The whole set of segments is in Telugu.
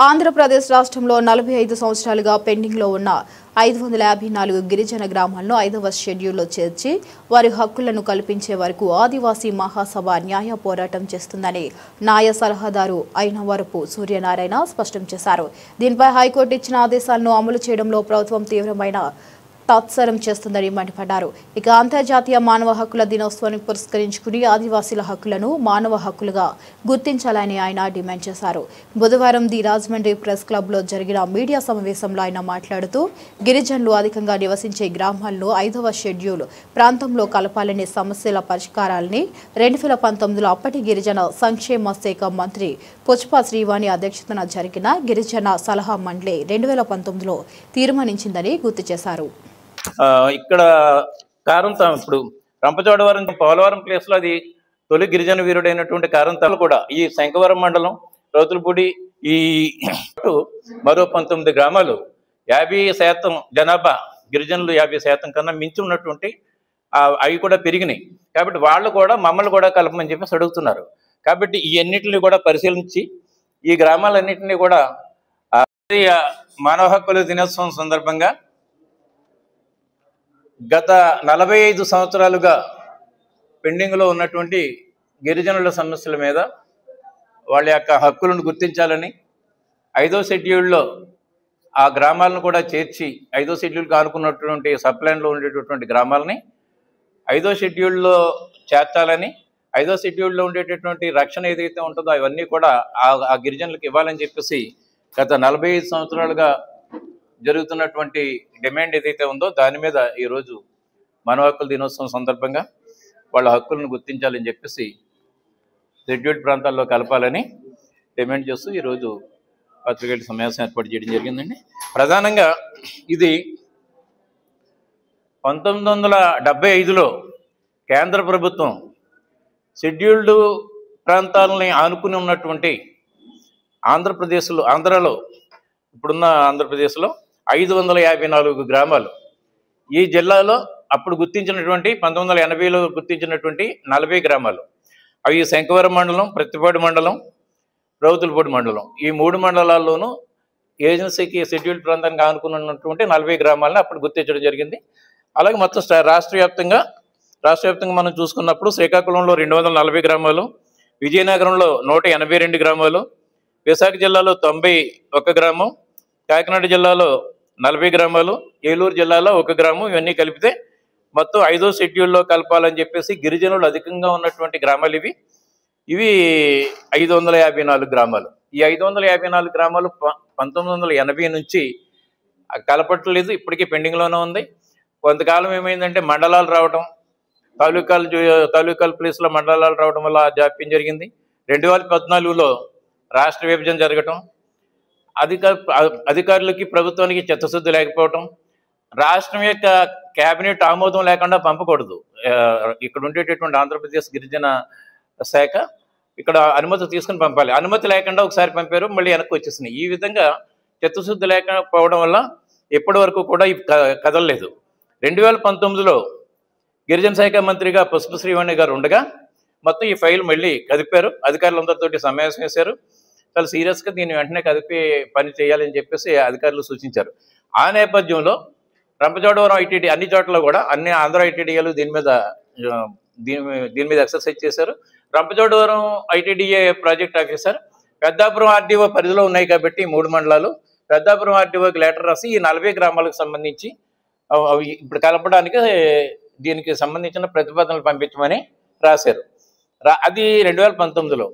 ఆంధ్రప్రదేశ్ రాష్ట్రంలో 45 సంవత్సరాలుగా పెండింగ్లో ఉన్న 554 గిరిజన గ్రామాలను 5వ షెడ్యూల్లో చేర్చి వారి హక్కులను కల్పించే వరకు ఆదివాసీ మహాసభ న్యాయ పోరాటం చేస్తుందని న్యాయ సలహాదారు అయినవరపు సూర్యనారాయణ స్పష్టం చేశారు. దీనిపై హైకోర్టు ఇచ్చిన ఆదేశాలను అమలు చేయడంలో ప్రభుత్వం తీవ్రమైన తాత్సారం చేస్తుందని మండిపడ్డారు. ఇక అంతర్జాతీయ మానవ హక్కుల దినోత్సవాన్ని పురస్కరించుకుని ఆదివాసీల హక్కులను మానవ హక్కులుగా గుర్తించాలని ఆయన డిమాండ్ చేశారు. బుధవారం ది రాజమండ్రి ప్రెస్ క్లబ్లో జరిగిన మీడియా సమావేశంలో ఆయన మాట్లాడుతూ గిరిజనులు అధికంగా నివసించే గ్రామాలను 5వ షెడ్యూల్ ప్రాంతంలో కలపాలనే సమస్యల పరిష్కారాలని 2019లో అప్పటి గిరిజన సంక్షేమ శాఖ మంత్రి పుష్ప శ్రీవాణి అధ్యక్షతన జరిగిన గిరిజన సలహా మండలి 2019లో తీర్మానించిందని గుర్తు చేశారు. ఇక్కడ కారంతం ఇప్పుడు రంపచోడవరం పోలవరం ప్లేస్ లో అది తొలి గిరిజన వీరుడైనటువంటి కారంతాలు కూడా ఈ శంఖవరం మండలం రౌతులపూడి ఈ మరో 19 గ్రామాలు 50% జనాభా గిరిజనులు 50% కన్నా మించి ఉన్నటువంటి అవి కూడా పెరిగినాయి. కాబట్టి వాళ్ళు కూడా మమ్మల్ని కూడా కలపమని చెప్పేసి అడుగుతున్నారు. కాబట్టి ఈ అన్నింటినీ కూడా పరిశీలించి ఈ గ్రామాలన్నింటినీ కూడా మానవ హక్కుల దినోత్సవం సందర్భంగా గత 45 సంవత్సరాలుగా పెండింగ్లో ఉన్నటువంటి గిరిజనుల సమస్యల మీద వాళ్ళ యొక్క హక్కులను గుర్తించాలని 5వ షెడ్యూల్లో ఆ గ్రామాలను కూడా చేర్చి 5వ షెడ్యూల్కి ఆనుకున్నటువంటి సబ్ప్లాన్లో ఉండేటటువంటి గ్రామాలని 5వ షెడ్యూల్లో చేర్చాలని 5వ షెడ్యూల్లో ఉండేటటువంటి రక్షణ ఏదైతే ఉంటుందో అవన్నీ కూడా ఆ గిరిజనులకు ఇవ్వాలని చెప్పేసి గత 45 సంవత్సరాలుగా జరుగుతున్నటువంటి డిమాండ్ ఏదైతే ఉందో దాని మీద ఈరోజు మానవ హక్కుల దినోత్సవం సందర్భంగా వాళ్ళ హక్కులను గుర్తించాలని చెప్పేసి షెడ్యూల్డ్ ప్రాంతాల్లో కలపాలని డిమాండ్ చేస్తూ ఈరోజు పత్రికేయుల సమావేశం ఏర్పాటు చేయడం జరిగిందండి. ప్రధానంగా ఇది 1975లో కేంద్ర ప్రభుత్వం షెడ్యూల్డ్ ప్రాంతాలని ఆనుకుని ఉన్నటువంటి ఆంధ్రలో ఇప్పుడున్న ఆంధ్రప్రదేశ్లో 554 గ్రామాలు ఈ జిల్లాలో అప్పుడు గుర్తించినటువంటి 1980లో గుర్తించినటువంటి 40 గ్రామాలు అవి శంఖవరం మండలం, ప్రత్తిపాడు మండలం, రౌతులపూడి మండలం ఈ 3 మండలాల్లోనూ ఏజెన్సీకి షెడ్యూల్డ్ ప్రాంతానికి ఆనుకున్నటువంటి 40 గ్రామాలను అప్పుడు గుర్తించడం జరిగింది. అలాగే మొత్తం రాష్ట్ర వ్యాప్తంగా మనం చూసుకున్నప్పుడు శ్రీకాకుళంలో 240 గ్రామాలు, విజయనగరంలో 182 గ్రామాలు, విశాఖ జిల్లాలో 91 గ్రామం, కాకినాడ జిల్లాలో 40 గ్రామాలు, ఏలూరు జిల్లాలో 1 గ్రామం, ఇవన్నీ కలిపితే మొత్తం 5వ షెడ్యూల్లో కలపాలని చెప్పేసి గిరిజనులు అధికంగా ఉన్నటువంటి గ్రామాలు ఇవి 554 గ్రామాలు. ఈ 554 గ్రామాలు 1980 నుంచి కలపట్లేదు, ఇప్పటికీ పెండింగ్లోనే ఉంది. కొంతకాలం ఏమైందంటే మండలాలు రావడం, తాలూకాల ప్లేస్లో మండలాలు రావడం వల్ల జాప్యం జరిగింది. 2014లో రాష్ట్ర విభజన జరగటం, అధికారులకి ప్రభుత్వానికి చిత్తశుద్ధి లేకపోవటం, రాష్ట్రం యొక్క కేబినెట్ ఆమోదం లేకుండా పంపకూడదు. ఇక్కడ ఉండేటటువంటి ఆంధ్రప్రదేశ్ గిరిజన శాఖ ఇక్కడ అనుమతి తీసుకుని పంపాలి. అనుమతి లేకుండా ఒకసారి పంపారు, మళ్ళీ వెనక్కి వచ్చేసినాయి. ఈ విధంగా చిత్తశుద్ధి లేకపోవడం వల్ల ఇప్పటి వరకు కూడా కదలలేదు. 2019లో గిరిజన శాఖ మంత్రిగా పుష్ప శ్రీవాణి గారు ఉండగా మొత్తం ఈ ఫైల్ మళ్ళీ కదిపారు. అధికారులందరితోటి సమావేశం చేశారు. చాలా సీరియస్గా దీన్ని వెంటనే కదిపి పని చేయాలని చెప్పేసి అధికారులు సూచించారు. ఆ నేపథ్యంలో రంపచోడవరం ఐటీడీ అన్ని చోట్ల కూడా అన్ని ఆంధ్ర ఐటీడీఏలు దీని మీద ఎక్సర్సైజ్ చేశారు. Rampachodavaram ITDA project officer Peddapuram RDO పరిధిలో ఉన్నాయి కాబట్టి 3 మండలాలు పెద్దాపురం ఆర్డీఓకి లెటర్ రాసి ఈ 40 గ్రామాలకు సంబంధించి ఇప్పుడు కలపడానికి దీనికి సంబంధించిన ప్రతిపాదనలు పంపించమని రాశారు. అది 2019లో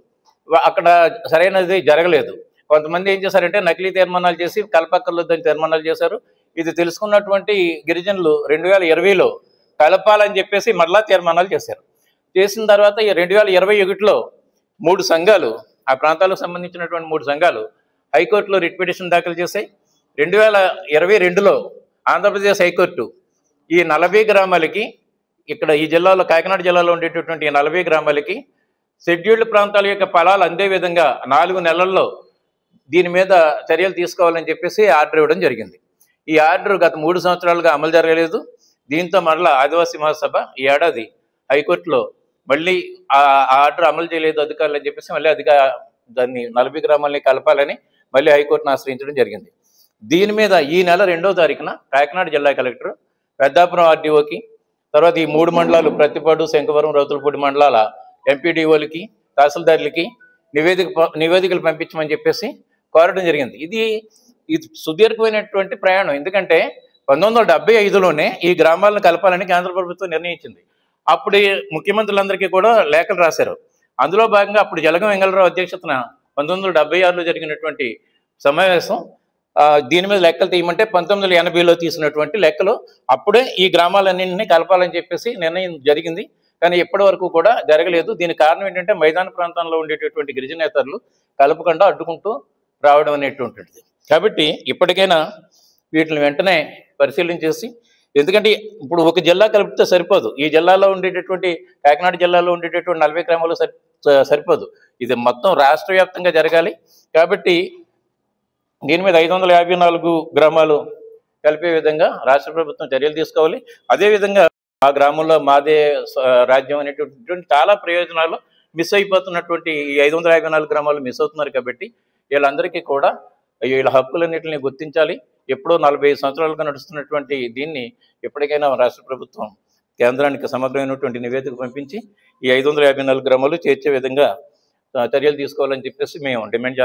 అక్కడ సరైనది జరగలేదు. కొంతమంది ఏం చేశారంటే నకిలీ తీర్మానాలు చేసి కలపక్కర్లేదని తీర్మానాలు చేశారు. ఇది తెలుసుకున్నటువంటి గిరిజనులు 2020లో కలపాలని చెప్పేసి మరలా తీర్మానాలు చేశారు. చేసిన తర్వాత 2021లో 3 సంఘాలు ఆ ప్రాంతాలకు సంబంధించినటువంటి 3 సంఘాలు హైకోర్టులో రిట్ పిటిషన్ దాఖలు చేశాయి. 2022లో ఆంధ్రప్రదేశ్ హైకోర్టు ఈ 40 గ్రామాలకి ఇక్కడ ఈ జిల్లాలో కాకినాడ జిల్లాలో ఉండేటటువంటి 40 గ్రామాలకి షెడ్యూల్డ్ ప్రాంతాల యొక్క ఫలాలు అందే విధంగా 4 నెలల్లో దీని మీద చర్యలు తీసుకోవాలని చెప్పేసి ఆర్డర్ ఇవ్వడం జరిగింది. ఈ ఆర్డర్ గత 3 సంవత్సరాలుగా అమలు జరగలేదు. దీంతో మరలా ఆదివాసీ మహాసభ ఈ ఏడాది హైకోర్టులో మళ్ళీ ఆ ఆర్డర్ అమలు చేయలేదు అధికారులు అని చెప్పేసి మళ్ళీ దాన్ని 40 గ్రామాలని కలపాలని మళ్ళీ హైకోర్టును ఆశ్రయించడం జరిగింది. దీని మీద ఈ నెల 2వ తారీఖున కాకినాడ జిల్లా కలెక్టర్ పెద్దాపురం ఆర్డీఓకి, తర్వాత ఈ 3 మండలాలు ప్రతిపాడు, శంఖవరం, రౌతులపూడి మండలాల ఎంపీడీఓలకి, తహసీల్దార్లకి నివేదికలు పంపించమని చెప్పేసి కోరడం జరిగింది. ఇది సుదీర్ఘమైనటువంటి ప్రయాణం. ఎందుకంటే 1975లోనే ఈ గ్రామాలను కలపాలని కేంద్ర ప్రభుత్వం నిర్ణయించింది. అప్పుడు ముఖ్యమంత్రులందరికీ కూడా లేఖలు రాశారు. అందులో భాగంగా అప్పుడు జలగం వెంగళరావు అధ్యక్షతన 1976లో జరిగినటువంటి సమావేశం దీని మీద లెక్కలు తీయమంటే 1980లో తీసినటువంటి లెక్కలు అప్పుడే ఈ గ్రామాలన్నింటినీ కలపాలని చెప్పేసి నిర్ణయం జరిగింది. కానీ ఇప్పటి వరకు కూడా జరగలేదు. దీనికి కారణం ఏంటంటే మైదాన ప్రాంతంలో ఉండేటటువంటి గిరిజనేతరులు కలపకుండా అడ్డుకుంటూ రావడం అనేటువంటిది. కాబట్టి ఇప్పటికైనా వీటిని వెంటనే పరిశీలించేసి, ఎందుకంటే ఇప్పుడు ఒక జిల్లా కలిపితే సరిపోదు. ఈ జిల్లాలో ఉండేటటువంటి కాకినాడ జిల్లాలో ఉండేటటువంటి 40 గ్రామాలు సరిపోదు. ఇది మొత్తం రాష్ట్ర వ్యాప్తంగా జరగాలి. కాబట్టి దీని మీద 554 గ్రామాలు కలిపే విధంగా రాష్ట్ర ప్రభుత్వం చర్యలు తీసుకోవాలి. అదేవిధంగా ఆ గ్రామంలో మాదే రాజ్యం అనేటువంటి చాలా ప్రయోజనాలు మిస్ అయిపోతున్నటువంటి ఈ 554 గ్రామాలు మిస్ అవుతున్నారు. కాబట్టి వీళ్ళందరికీ కూడా వీళ్ళ హక్కులన్నింటినీ గుర్తించాలి. ఎప్పుడో 45 సంవత్సరాలుగా నడుస్తున్నటువంటి దీన్ని ఎప్పటికైనా రాష్ట్ర ప్రభుత్వం కేంద్రానికి సమగ్రమైనటువంటి నివేదిక పంపించి ఈ 554 గ్రామాలు చేర్చే విధంగా చర్యలు తీసుకోవాలని చెప్పేసి మేము డిమాండ్